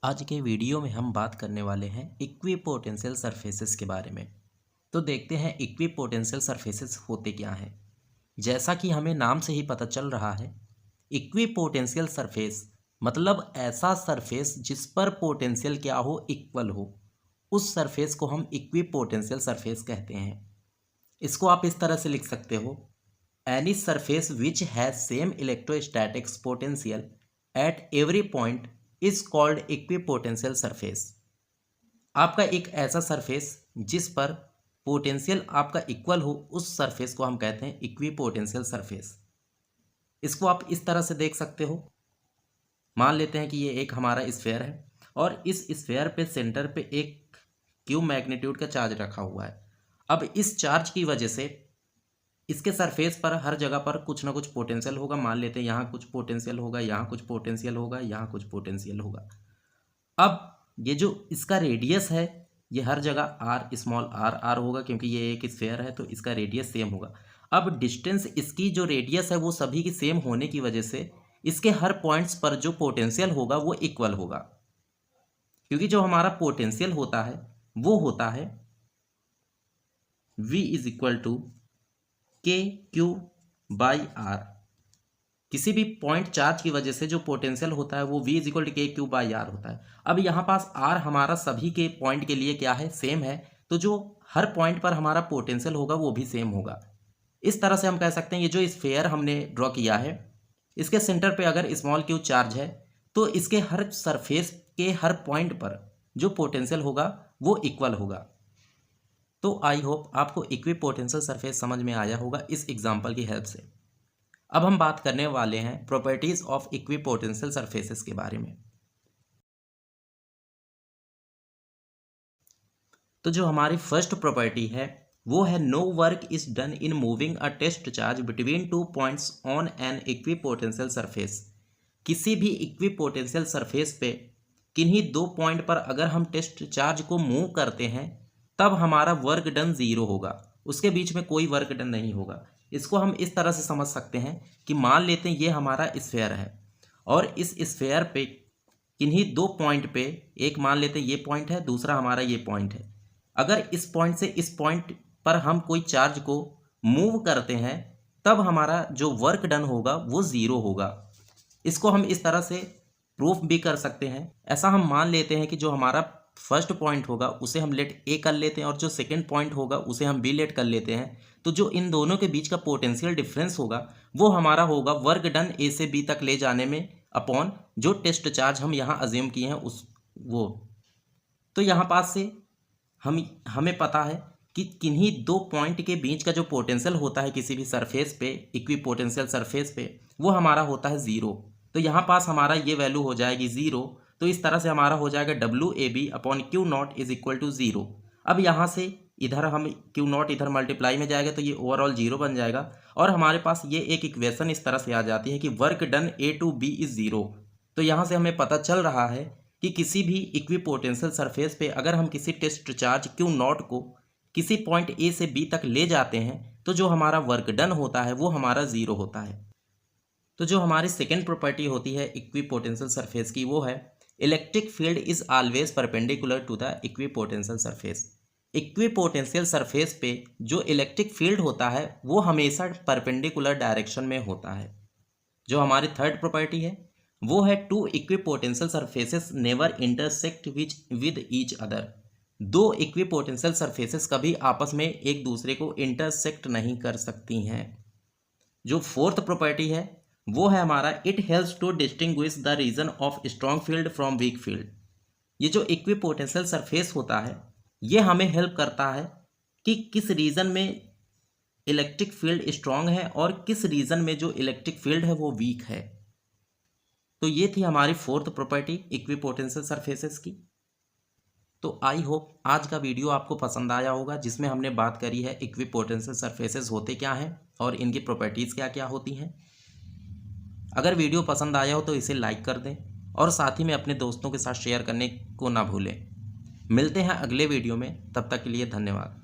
आज के वीडियो में हम बात करने वाले हैं इक्विपोटेंशियल सरफेसेस के बारे में। तो देखते हैं इक्विपोटेंशियल सरफेसेस होते क्या हैं। जैसा कि हमें नाम से ही पता चल रहा है, इक्विपोटेंशियल सरफेस मतलब ऐसा सरफेस जिस पर पोटेंशियल क्या हो, इक्वल हो, उस सरफेस को हम इक्विपोटेंशियल सरफेस कहते हैं। इसको आप इस तरह से लिख सकते हो, any surface which has same electrostatics potential at every point is called equipotential surface. आपका एक ऐसा सरफेस जिस पर पोटेंशियल आपका इक्वल हो, उस सरफेस को हम कहते हैं इक्विपोटेंशियल सरफेस। इसको आप इस तरह से देख सकते हो। मान लेते हैं कि ये एक हमारा स्फेयर है और इस स्फेयर पे सेंटर पे एक क्यू मैग्नीट्यूड का चार्ज रखा हुआ है। अब इस चार्ज की वजह से इसके सरफेस पर हर जगह पर कुछ ना कुछ पोटेंशियल होगा। मान लेते हैं यहाँ कुछ पोटेंशियल होगा, यहाँ कुछ पोटेंशियल होगा, यहाँ कुछ पोटेंशियल होगा। अब ये जो इसका रेडियस है, ये हर जगह आर, स्मॉल आर आर होगा, क्योंकि ये एक स्फेयर है तो इसका रेडियस सेम होगा। अब डिस्टेंस, इसकी जो रेडियस है वो सभी की सेम होने की वजह से इसके हर पॉइंट्स पर जो पोटेंशियल होगा वो इक्वल होगा, क्योंकि जो हमारा पोटेंशियल होता है वो होता है V इज इक्वल टू के क्यू बाई आर। किसी भी पॉइंट चार्ज की वजह से जो पोटेंशियल होता है वो V इज इक्वल टू के क्यू बाई आर होता है। अब यहाँ पास R हमारा सभी के पॉइंट के लिए क्या है, सेम है, तो जो हर पॉइंट पर हमारा पोटेंशियल होगा वो भी सेम होगा। इस तरह से हम कह सकते हैं ये जो स्फेयर हमने ड्रॉ किया है, इसके सेंटर पे अगर स्मॉल क्यू चार्ज है तो इसके हर सरफेस के हर पॉइंट पर जो पोटेंशियल होगा वो इक्वल होगा। तो आई होप आपको इक्विपोटेंशियल सरफेस समझ में आया होगा इस एग्जाम्पल की हेल्प से। अब हम बात करने वाले हैं प्रॉपर्टीज ऑफ इक्विपोटेंशियल सरफेसेस के बारे में। तो जो हमारी फर्स्ट प्रॉपर्टी है वो है no work is done in moving a test charge between 2 points on an equipotential surface. किसी भी इक्विपोटेंशियल सरफेस पे किन्हीं 2 पॉइंट पर अगर हम टेस्ट चार्ज को मूव करते हैं तब हमारा वर्क डन 0 होगा, उसके बीच में कोई वर्क डन नहीं होगा। इसको हम इस तरह से समझ सकते हैं कि मान लेते हैं ये हमारा स्फेयर है और इस स्फेयर पे किन्हीं 2 पॉइंट पे, एक मान लेते हैं ये पॉइंट है, दूसरा हमारा ये पॉइंट है। अगर इस पॉइंट से इस पॉइंट पर हम कोई चार्ज को मूव करते हैं तब हमारा जो वर्क डन होगा वो 0 होगा। इसको हम इस तरह से प्रूफ भी कर सकते हैं। ऐसा हम मान लेते हैं कि जो हमारा फर्स्ट पॉइंट होगा उसे हम लेट ए कर लेते हैं और जो सेकंड पॉइंट होगा उसे हम बी लेट कर लेते हैं। तो जो इन दोनों के बीच का पोटेंशियल डिफरेंस होगा वो हमारा होगा वर्क डन ए से बी तक ले जाने में अपॉन जो टेस्ट चार्ज हम यहाँ अज्यूम किए हैं उस वो। तो यहाँ पास से हमें पता है कि किन्हीं 2 पॉइंट के बीच का जो पोटेंशियल होता है किसी भी सरफेस पे, इक्विपोटेंशियल सरफेस पे, वो हमारा होता है 0। तो यहाँ पास हमारा ये वैल्यू हो जाएगी 0। तो इस तरह से हमारा हो जाएगा WAB upon Q0 is equal to 0। अब यहाँ से इधर हम Q0 इधर मल्टीप्लाई में जाएगा तो ये ओवरऑल 0 बन जाएगा और हमारे पास ये एक इक्वेशन इस तरह से आ जाती है कि work done A to B is 0। तो यहाँ से हमें पता चल रहा है कि किसी भी इक्विपोटेंशियल सरफेस पे अगर हम किसी टेस्ट चार्ज Q0 को किसी पॉइंट A से B तक ले जाते हैं तो जो हमारा वर्क डन होता है वो हमारा 0 होता है। तो जो हमारी सेकेंड प्रॉपर्टी होती है इक्विपोटेंशियल सरफेस की वो है electric field is always perpendicular to the equipotential surface. Equipotential surface पे जो इलेक्ट्रिक फील्ड होता है वो हमेशा परपेंडिकुलर डायरेक्शन में होता है। जो हमारी थर्ड प्रॉपर्टी है वो है two equipotential surfaces never intersect with each other. 2 equipotential surfaces कभी आपस में एक दूसरे को इंटरसेक्ट नहीं कर सकती हैं। जो फोर्थ प्रॉपर्टी है वो है हमारा it helps to distinguish the region of strong field from weak field. ये जो इक्विपोटेंशियल सरफेस होता है ये हमें हेल्प करता है कि किस रीजन में इलेक्ट्रिक फील्ड स्ट्रॉन्ग है और किस रीजन में जो इलेक्ट्रिक फील्ड है वो वीक है। तो ये थी हमारी फोर्थ प्रॉपर्टी इक्विपोटेंशियल सरफेसेस की। तो आई होप आज का वीडियो आपको पसंद आया होगा, जिसमें हमने बात करी है इक्विपोटेंशियल सरफेसेस होते क्या हैं और इनकी प्रॉपर्टीज़ क्या क्या होती हैं। अगर वीडियो पसंद आया हो तो इसे लाइक कर दें और साथ ही में अपने दोस्तों के साथ शेयर करने को ना भूलें। मिलते हैं अगले वीडियो में, तब तक के लिए धन्यवाद।